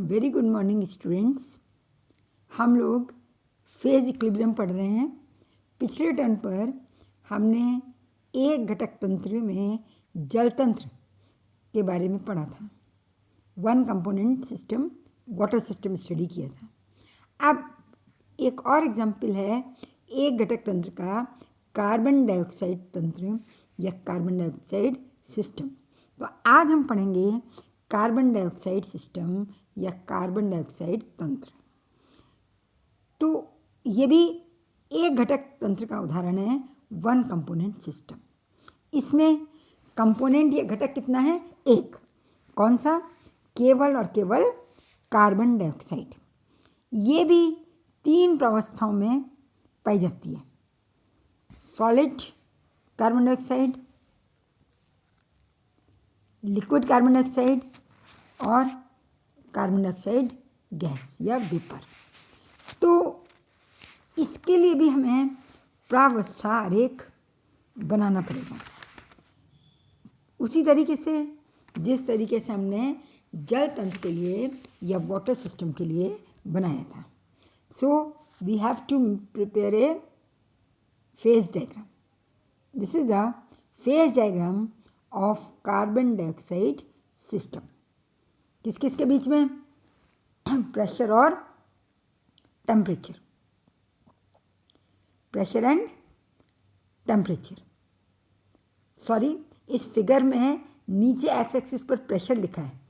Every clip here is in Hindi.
Very good morning students. हम लोग फेज इक्विलिब्रियम पढ़ रहे हैं। पिछले टर्न पर हमने एक घटक तंत्र में जल तंत्र के बारे में पढ़ा था। One component system water system study किया था। अब एक और एग्जाम्पल है एक घटक तंत्र का कार्बन डाइऑक्साइड तंत्र या कार्बन डाइऑक्साइड सिस्टम। तो आज हम पढ़ेंगे कार्बन डाइऑक्साइड सिस्टम या कार्बन डाइऑक्साइड तंत्र। तो ये भी एक घटक तंत्र का उदाहरण है, वन कंपोनेंट सिस्टम। इसमें कंपोनेंट या घटक कितना है? एक। कौन सा? केवल और केवल कार्बन डाइऑक्साइड। ये भी तीन प्रावस्थाओं में पाई जाती है, solid carbon dioxide, liquid carbon dioxide और कार्बन डाइऑक्साइड गैस या वेपर। तो इसके लिए भी हमें प्रावस्था आरेख बनाना पड़ेगा, उसी तरीके से जिस तरीके से हमने जल तंत्र के लिए या वाटर सिस्टम के लिए बनाया था। So we have to prepare a phase diagram. This is the phase diagram of carbon dioxide system. किस किस के बीच में? प्रेशर और temperature, pressure and temperature. Sorry, इस फिगर में नीचे एक्स एक्सिस पर प्रेशर लिखा है,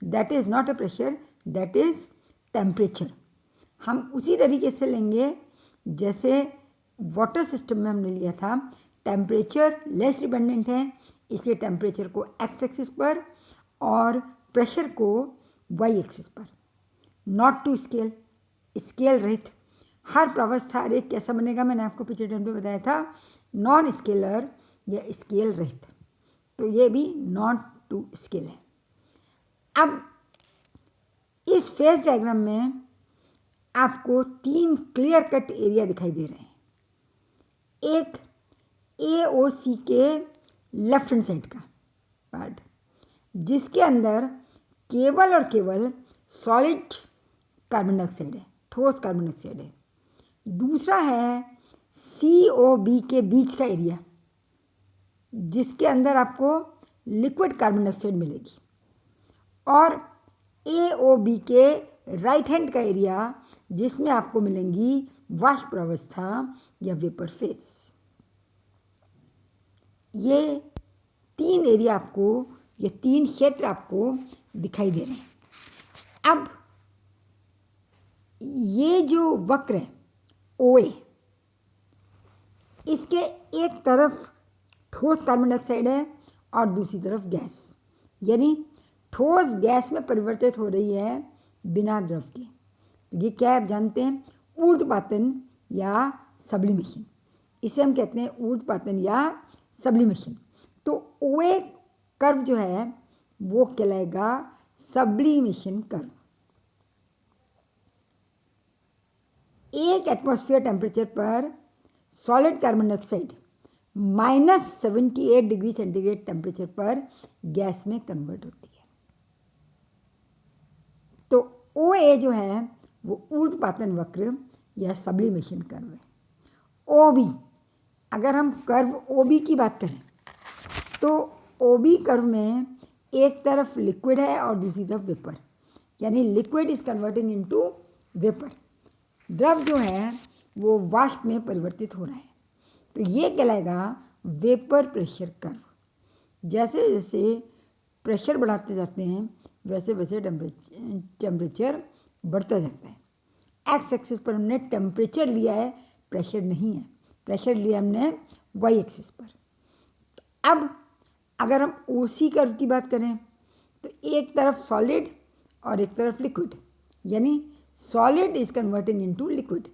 that is not a pressure, that is temperature. हम उसी तरीके से लेंगे जैसे वाटर सिस्टम में हमने लिया था। टेम्परेचर लेस डिपेंडेंट है, इसलिए टेम्परेचर को एक्स एक्सिस पर और प्रेशर को वाई एक्सिस पर। नॉट टू स्केल, स्केल रहित। हर प्रावस्था आरेख कैसा बनेगा मैंने आपको पिछले टर्म पे बताया था, नॉन स्केलर या स्केल रहित। तो ये भी नॉट टू स्केल है। अब इस फेज डायग्राम में आपको तीन क्लियर कट एरिया दिखाई दे रहे हैं। एक AOC के लेफ्ट हैंड साइड का पार्ट, जिसके अंदर केवल और केवल सॉलिड कार्बन डाइऑक्साइड है, ठोस कार्बन डाइऑक्साइड है। दूसरा है COB के बीच का एरिया, जिसके अंदर आपको लिक्विड कार्बन डाइऑक्साइड मिलेगी। और AOB के राइट हैंड का एरिया, जिसमें आपको मिलेंगी वाष्प अवस्था या वेपर फेज। ये तीन एरिया आपको, ये तीन क्षेत्र आपको दिखाई दे रहे हैं। अब ये जो वक्र है OA, इसके एक तरफ ठोस कार्बन डाइऑक्साइड है और दूसरी तरफ गैस, यानी ठोस गैस में परिवर्तित हो रही है बिना द्रव के। तो ये क्या आप जानते हैं? ऊर्ध्वपातन या सब्लिमेशन। इसे हम कहते हैं ऊर्ध्वपातन या सब्लिमेशन। तो OA कर्व जो है वो कहलाएगा सब्लिमेशन कर्व। एक एटमॉस्फेयर टेम्परेचर पर solid carbon dioxide -78 degree centigrade temperature पर गैस में कन्वर्ट होती है। तो OA जो है वो ऊर्ध्वपातन वक्र या सब्लिमेशन कर्व है। OB, अगर हम कर्व OB की बात करें तो OB कर्व में एक तरफ लिक्विड है और दूसरी तरफ वेपर, यानी liquid is converting into vapour. द्रव जो है वो वाष्प में परिवर्तित हो रहा है। तो ये कहलाएगा वेपर प्रेशर कर्व। जैसे जैसे प्रेशर बढ़ाते जाते हैं वैसे वैसे टेम्परेचर बढ़ता जाता है। एक्स एक्सिस पर हमने टेम्परेचर लिया है, प्रेशर नहीं है। प्रेशर लिया हमने वाई एक्सिस पर। तो अब अगर हम OC कर्व की बात करें तो एक तरफ सॉलिड और एक तरफ लिक्विड, यानी solid is converting into liquid,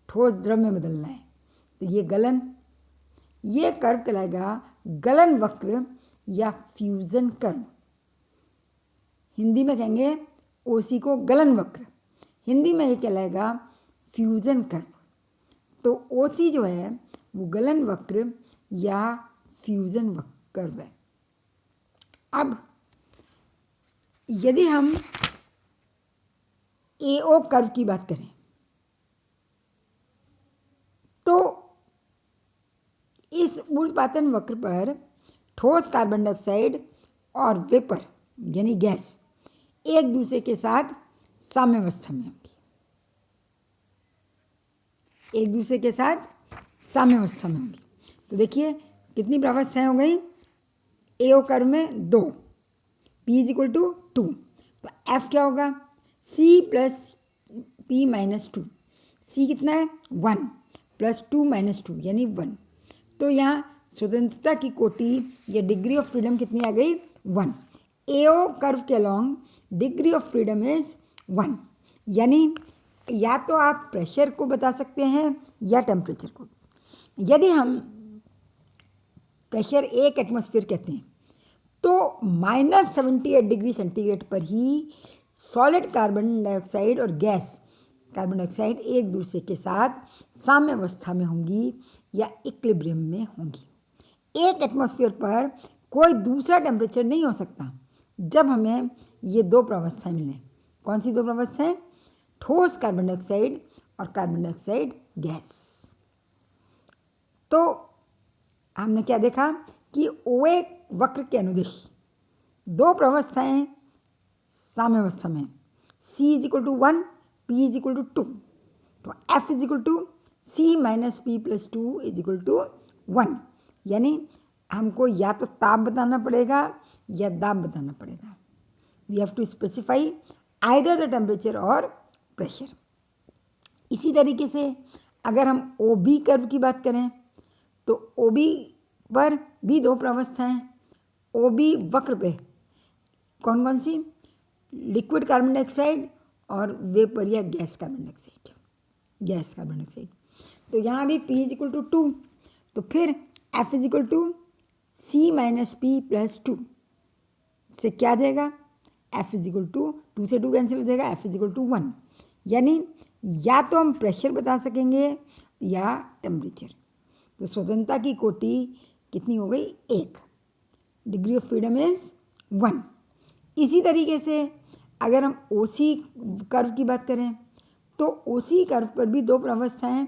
ठोस द्रव में बदलना है। तो ये गलन, ये कर्व कहलाएगा गलन वक्र या फ्यूजन कर्व। हिंदी में कहेंगे OC को गलन वक्र, हिंदी में ये कहलाएगा फ्यूजन कर्व। तो OC जो है वो गलन वक्र या फ्यूजन कर्व है। अब यदि हम AO कर्व की बात करें तो इस ऊर्ध्वपातन वक्र पर ठोस कार्बन डाइऑक्साइड और वेपर यानी गैस एक दूसरे के साथ साम्यावस्था में होंगी, एक दूसरे के साथ साम्यावस्था में होंगी। तो देखिए कितनी प्रावस्थाएं हो गई, AO कर्व में 2, P इज इक्वल टू 2, तो F क्या होगा, C plus P minus 2, C कितना है 1 प्लस 2 माइनस 2 यानी 1। तो यहाँ स्वतंत्रता की कोटि या डिग्री ऑफ फ्रीडम कितनी आ गई 1। AO कर्व के along degree of freedom is 1, यानी या तो आप प्रेशर को बता सकते हैं या टेम्परेचर को। यदि हम प्रेशर 1 एटमॉस्फेयर कहते हैं तो -78 डिग्री सेंटीग्रेड पर ही सॉलिड कार्बन डाइऑक्साइड और गैस कार्बन डाइऑक्साइड एक दूसरे के साथ साम्यावस्था में होंगी या इक्विलिब्रियम में होंगी। 1 एटमॉस्फेयर पर कोई दूसरा टेम्परेचर नहीं हो सकता जब हमें ये दो प्रावस्थाएं मिलें। कौन सी दो प्रावस्थाएं, ठोस कार्बन डाइऑक्साइड और कार्बन डाइऑक्साइड गैस। तो हमने क्या देखा कि OA वक्र के अनुदिश दो प्रावस्थाएं साम्यावस्था में, C is equal to 1, P is equal to 2, तो F is equal to C minus P plus 2 is equal to 1, यानी हमको या तो ताप बताना पड़ेगा या दाब बताना पड़ेगा। We have to specify either the temperature और प्रेशर। इसी तरीके से अगर हम OB कर्व की बात करें तो OB पर भी दो प्रावस्थाएं, OB वक्र पे कौन कौन सी, लिक्विड कार्बन डाइऑक्साइड और वेपर या gas carbon dioxide, gas carbon dioxide. तो यहाँ भी P इज इक्वल टू 2, तो फिर F is equal to C minus P plus 2 से क्या आ जाएगा, F इज इक्वल टू 2 से 2 कैंसिल हो जाएगा, F इज इक्वल टू 1, यानी या तो हम प्रेशर बता सकेंगे या टेम्परेचर। तो स्वतंत्रता की कोटि कितनी हो गई 1, डिग्री ऑफ फ्रीडम इज 1। इसी तरीके से अगर हम OC कर्व की बात करें तो OC कर्व पर भी दो प्रावस्थाएं,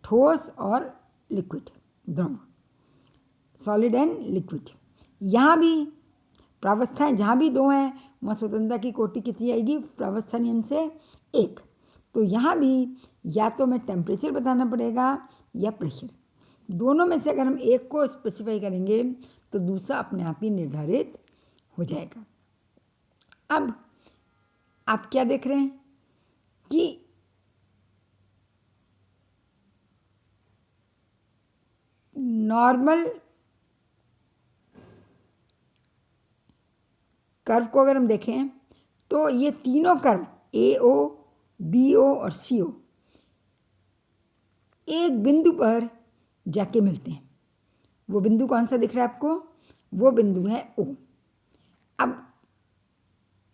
ठोस और लिक्विड, द्रव, सॉलिड एंड लिक्विड। यहाँ भी प्रावस्थाएं जहाँ भी दो हैं वहाँ स्वतंत्रता की कोटि कितनी आएगी, प्रावस्था नियम से 1। तो यहाँ भी या तो हमें टेम्परेचर बताना पड़ेगा या प्रेशर, दोनों में से अगर हम एक को स्पेसिफाई करेंगे तो दूसरा अपने आप ही निर्धारित हो जाएगा। अब आप क्या देख रहे हैं कि नॉर्मल कर्व को अगर हम देखें तो ये तीनों कर्व AO, BO और CO एक बिंदु पर जाके मिलते हैं। वो बिंदु कौन सा दिख रहा है आपको, वो बिंदु है O। अब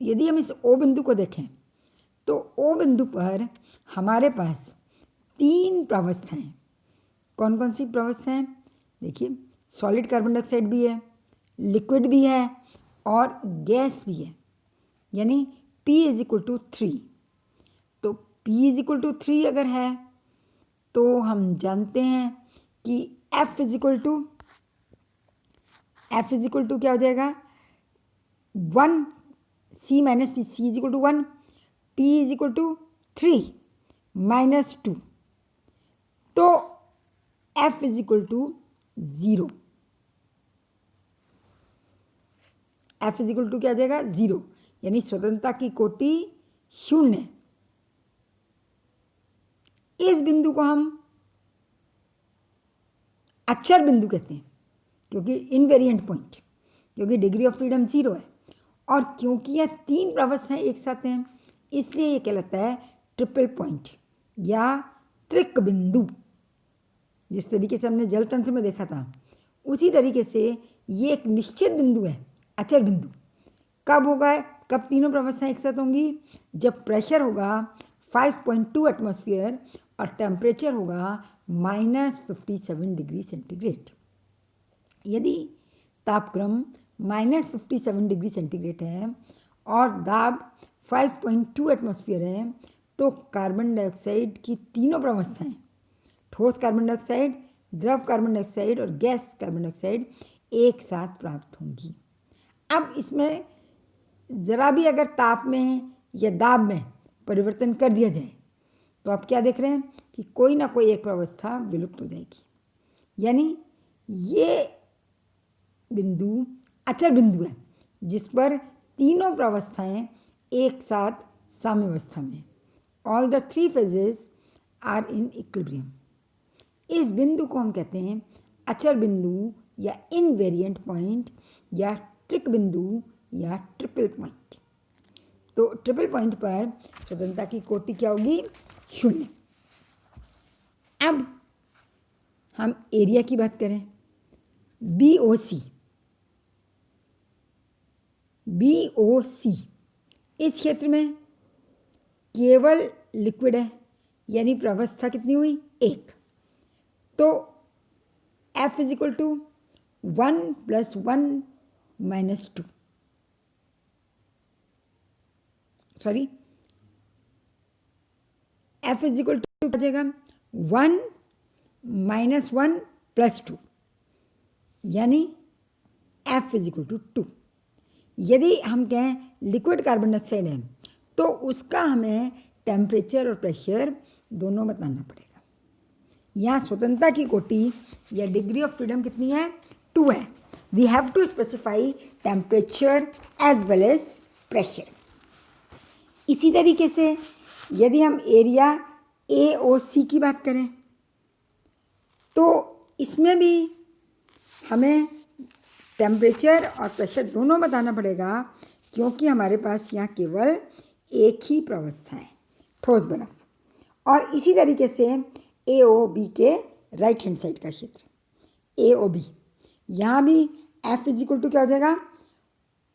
यदि हम इस O बिंदु को देखें तो O बिंदु पर हमारे पास 3 प्रावस्थाएं, कौन कौन सी प्रावस्थाएं, देखिए सॉलिड कार्बन डाइऑक्साइड भी है, लिक्विड भी है और गैस भी है, यानी P इज इक्वल टू 3। तो P इज इक्वल टू 3 अगर है तो हम जानते हैं कि F इज इक्वल टू क्या हो जाएगा 1, C minus P, C is equal to 1, P is equal to 3 minus 2, तो F is equal to 0। F is equal to क्या आ जाएगा 0, यानी स्वतंत्रता की कोटि 0। इस बिंदु को हम अक्षर बिंदु कहते हैं क्योंकि इनवेरिएंट पॉइंट, क्योंकि डिग्री ऑफ फ्रीडम 0 है और क्योंकि यह 3 प्रावस्थाएं एक साथ हैं इसलिए ये कहलाता है ट्रिपल पॉइंट या त्रिक बिंदु। जिस तरीके से हमने जल तंत्र में देखा था उसी तरीके से ये एक निश्चित बिंदु है, अचर बिंदु। कब होगा, कब तीनों प्रावस्थाएं एक साथ होंगी, जब प्रेशर होगा 5.2 एटमॉस्फेयर और टेम्परेचर होगा -57 डिग्री सेंटीग्रेड। यदि तापक्रम -57 डिग्री सेंटीग्रेड है और दाब 5.2 एटमॉस्फेयर है तो कार्बन डाइऑक्साइड की तीनों प्रावस्थाएं, ठोस कार्बन डाइऑक्साइड, द्रव कार्बन डाइऑक्साइड और गैस कार्बन डाइऑक्साइड, एक साथ प्राप्त होंगी। अब इसमें ज़रा भी अगर ताप में या दाब में परिवर्तन कर दिया जाए तो आप क्या देख रहे हैं कि कोई ना कोई एक प्रावस्था विलुप्त हो जाएगी। यानी ये बिंदु अचर बिंदु है जिस पर तीनों प्रावस्थाएं एक साथ साम्यावस्था में, all the three phases are in equilibrium. इस बिंदु को हम कहते हैं अचर बिंदु या इनवेरिएंट पॉइंट या ट्रिक बिंदु या ट्रिपल पॉइंट। तो ट्रिपल पॉइंट पर स्वतंत्रता की कोटि क्या होगी? 0। अब हम एरिया की बात करें, BOC इस क्षेत्र में केवल लिक्विड है, यानी प्रावस्था कितनी हुई? 1। तो F = 1 + 1 - 2, सॉरी F = क्या जाएगा? 1 - 1 + 2, यानी F = 2। यदि हम कहें लिक्विड कार्बन डाइऑक्साइड है तो उसका हमें टेम्परेचर और प्रेशर दोनों बताना पड़ेगा। यहाँ स्वतंत्रता की कोटि या डिग्री ऑफ फ्रीडम कितनी है? 2 है। We have to specify temperature as well as pressure. इसी तरीके से यदि हम एरिया AOC की बात करें तो इसमें भी हमें टेम्परेचर और प्रेशर दोनों बताना पड़ेगा, क्योंकि हमारे पास यहाँ केवल एक ही प्रावस्था है, ठोस बर्फ। और इसी तरीके से AOB के राइट हैंड साइड का क्षेत्र, AOB, यहाँ भी F = क्या हो जाएगा?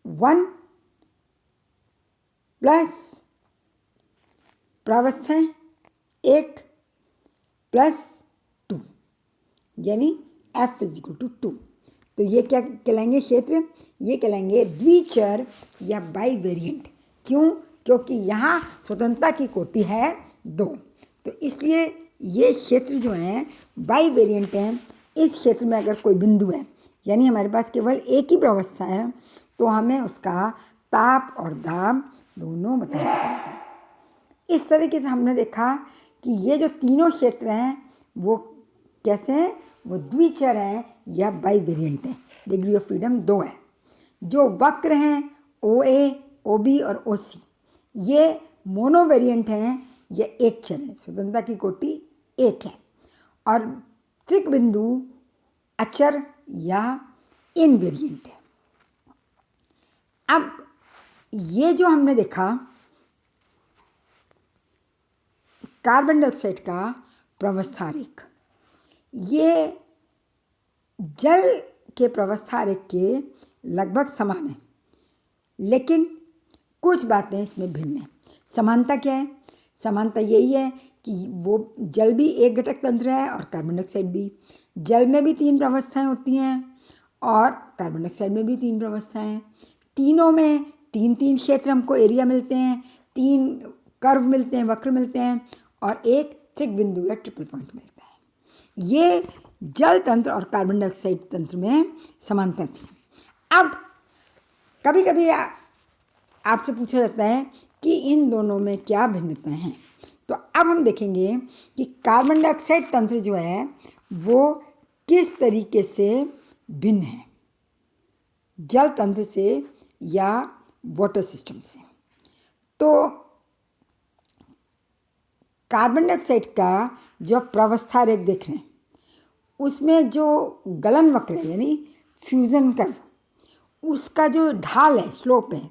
1 प्लस प्रावस्थाएं 1 + 2, यानी F = 2। तो ये क्या कहलाएंगे क्षेत्र? ये कहलाएंगे द्विचर या बाई वेरिएंट। क्यों? क्योंकि यहाँ स्वतंत्रता की कोटि है 2, तो इसलिए ये क्षेत्र जो हैं बाई वेरिएंट हैं। इस क्षेत्र में अगर कोई बिंदु है, यानी हमारे पास केवल एक ही प्रावस्था है, तो हमें उसका ताप और दाब दोनों बताना पड़ेगा। इस तरीके से हमने देखा कि ये जो तीनों क्षेत्र हैं वो कैसे हैं? वो द्विचर हैं या बाई वेरिएंट हैं। डिग्री ऑफ फ्रीडम 2 है। जो वक्र हैं OA, OB और OC, ये मोनो वेरिएंट हैं या एक चर है। स्वतंत्रता की कोटि 1 है। और त्रिक बिंदु अचर या इनवेरिएंट है। अब ये जो हमने देखा कार्बन डाइऑक्साइड का प्रावस्था आरेख, ये जल के प्रावस्था आरेख के लगभग समान है, लेकिन कुछ बातें इसमें भिन्न हैं। समानता क्या है? समानता यही है कि वो जल भी एक घटक तंत्र है और कार्बन डाइऑक्साइड भी। जल में भी 3 प्रावस्थाएं होती हैं और कार्बन डाइऑक्साइड में भी 3 प्रावस्थाएं हैं। तीनों में 3-3 क्षेत्र हमको एरिया मिलते हैं, 3 कर्व मिलते हैं, वक्र मिलते हैं, और एक त्रिक बिंदु या ट्रिपल पॉइंट मिलता है। ये जल तंत्र और कार्बन डाइऑक्साइड तंत्र में समानता थी। अब कभी कभी आपसे पूछा जाता है कि इन दोनों में क्या भिन्नताएं हैं। तो अब हम देखेंगे कि कार्बन डाइऑक्साइड तंत्र जो है वो किस तरीके से भिन्न है जल तंत्र से या वाटर सिस्टम से। तो कार्बन डाइऑक्साइड का जो प्रावस्था रेख देख रहे हैं उसमें जो गलन वक्र है यानी फ्यूजन कर्व, उसका जो ढाल है, स्लोप है,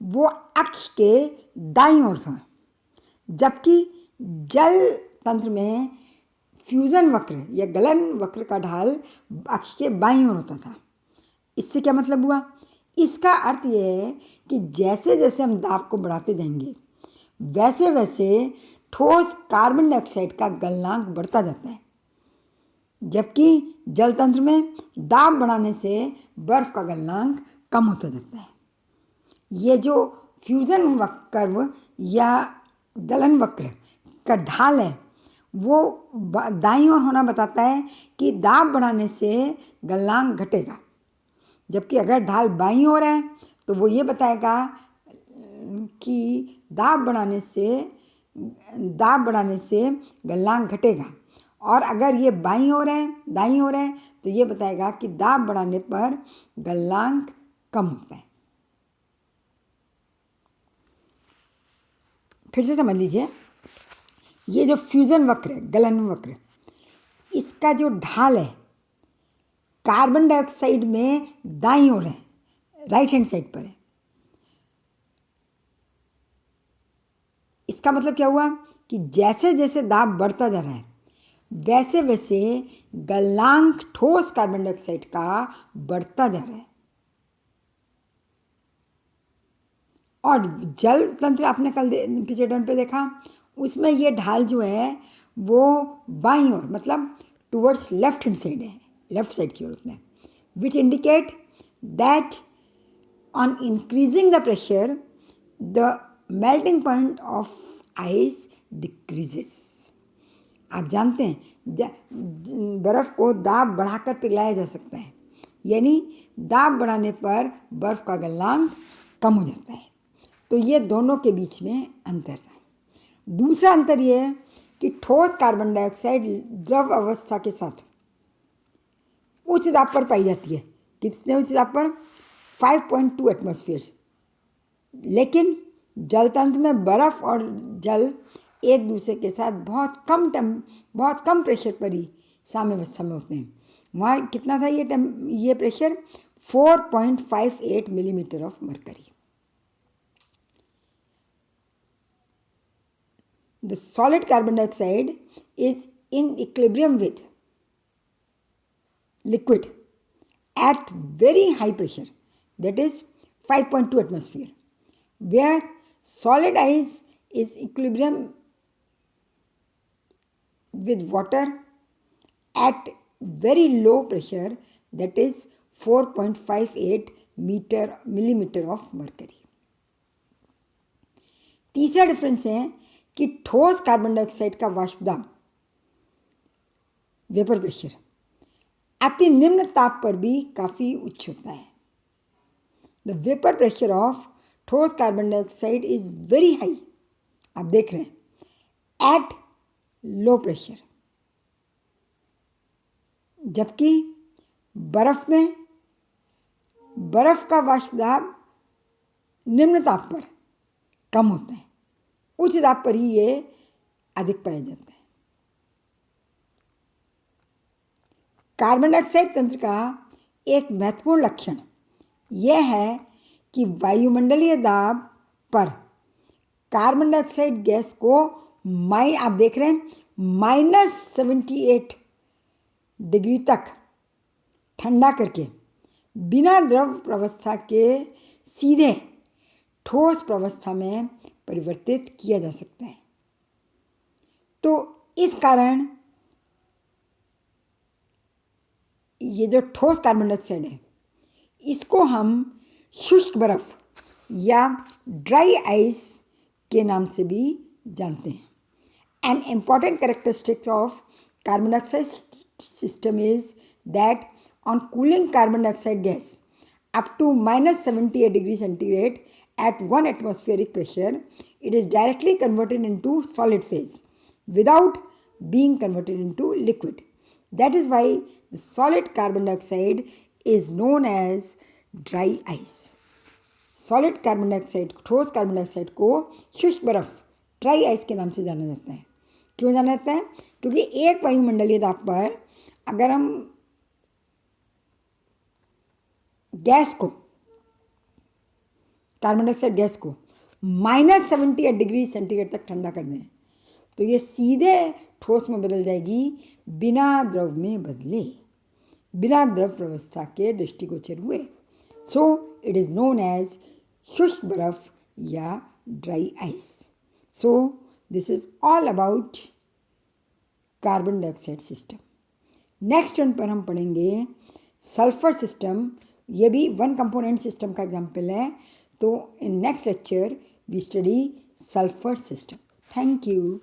वो अक्ष के दाईं ओर था, जबकि जल तंत्र में फ्यूजन वक्र या गलन वक्र का ढाल अक्ष के बाईं ओर होता था। इससे क्या मतलब हुआ? इसका अर्थ ये है कि जैसे जैसे हम दाब को बढ़ाते जाएंगे वैसे वैसे ठोस कार्बन डाइऑक्साइड का गलनांक बढ़ता जाता है, जबकि जल तंत्र में दाब बढ़ाने से बर्फ का गलनांक कम होता जाता है। ये जो फ्यूजन कर्व या गलन वक्र का ढाल है वो दाईं ओर होना बताता है कि दाब बढ़ाने से गलनांक घटेगा, जबकि अगर ढाल बाईं ओर है तो वो ये बताएगा कि दाब बढ़ाने से गलनांक घटेगा। और अगर ये बाईं ओर है, दाईं ओर है, तो ये बताएगा कि दाब बढ़ाने पर गलनांक कम होता है। फिर से समझ लीजिए, ये जो फ्यूजन वक्र है, गलन वक्र, इसका जो ढाल है कार्बन डाइऑक्साइड में दाईं ओर है, राइट हैंड साइड पर है। इसका मतलब क्या हुआ कि जैसे जैसे दाब बढ़ता जा रहा है वैसे वैसे गलनांक ठोस कार्बन डाइऑक्साइड का बढ़ता जा रहा है। और जल तंत्र आपने कल पिछले टर्न पे देखा, उसमें ये ढाल जो है वो बाईं ओर मतलब टुवर्ड्स लेफ्ट हैंड साइड है, लेफ्ट साइड की ओर में, which indicate that on increasing the pressure the melting point of ice decreases. आप जानते हैं बर्फ़ को दाब बढ़ाकर पिघलाया जा सकता है, यानी दाब बढ़ाने पर बर्फ़ का गलनांक कम हो जाता है। तो ये दोनों के बीच में अंतर था। दूसरा अंतर ये है कि ठोस कार्बन डाइऑक्साइड द्रव अवस्था के साथ उच्च दाब पर पाई जाती है। कितने उच्च दाब पर? 5.2 एटमॉस्फेयर। लेकिन जल तंत्र में बर्फ़ और जल एक दूसरे के साथ बहुत कम प्रेशर पर ही साम्यावस्था में होते हैं। वहाँ कितना था ये pressure? 4.58 millimetre of mercury. The solid carbon dioxide is in equilibrium with liquid at very high pressure, that is 5.2 atmosphere, where solid ice is equilibrium with water at very low pressure, that is 4.58 millimeter of mercury. तीसरा डिफरेंस है कि ठोस कार्बन डाइऑक्साइड का वाष्प दाब, वेपर प्रेशर, अति निम्न ताप पर भी काफ़ी उच्च होता है। द वेपर प्रेशर ऑफ ठोस carbon dioxide is very high, आप देख रहे हैं, एट लो प्रेशर, जबकि बर्फ में बर्फ का वाष्प दाब निम्न ताप पर कम होता है, उच्च दाब पर ही ये अधिक पाया जाता है। कार्बन डाइऑक्साइड तंत्र का एक महत्वपूर्ण लक्षण यह है कि वायुमंडलीय दाब पर कार्बन डाइऑक्साइड गैस को आप देख रहे हैं -78 डिग्री तक ठंडा करके बिना द्रव प्रवस्था के सीधे ठोस प्रवस्था में परिवर्तित किया जा सकता है। तो इस कारण ये जो ठोस कार्बन डाइऑक्साइड है इसको हम शुष्क बर्फ या ड्राई आइस के नाम से भी जानते हैं। An important characteristic of carbon dioxide system is that on cooling carbon dioxide gas up to -78 degrees centigrade at 1 atmospheric pressure, it is directly converted into solid phase without being converted into liquid. That is why the solid carbon dioxide is known as dry ice. Solid carbon dioxide, ठोस कार्बन डाइऑक्साइड को शुष्क बर्फ, ड्राई आइस के नाम से जाना जाता है। क्यों जाना जाता है? क्योंकि एक वायुमंडलीय दाब पर अगर हम गैस को, कार्बन डाइऑक्साइड गैस को -78 डिग्री सेंटीग्रेड तक ठंडा कर दें तो ये सीधे ठोस में बदल जाएगी बिना द्रव में बदले, बिना द्रव प्रवस्था के दृष्टिगोचर हुए। So it is known as शुष्क बर्फ या dry ice. So this is all about carbon dioxide system. Next turn पर हम पढ़ेंगे सल्फर सिस्टम। ये भी वन कंपोनेंट सिस्टम का एग्जाम्पल है। तो in next lecture we study sulphur system. Thank you.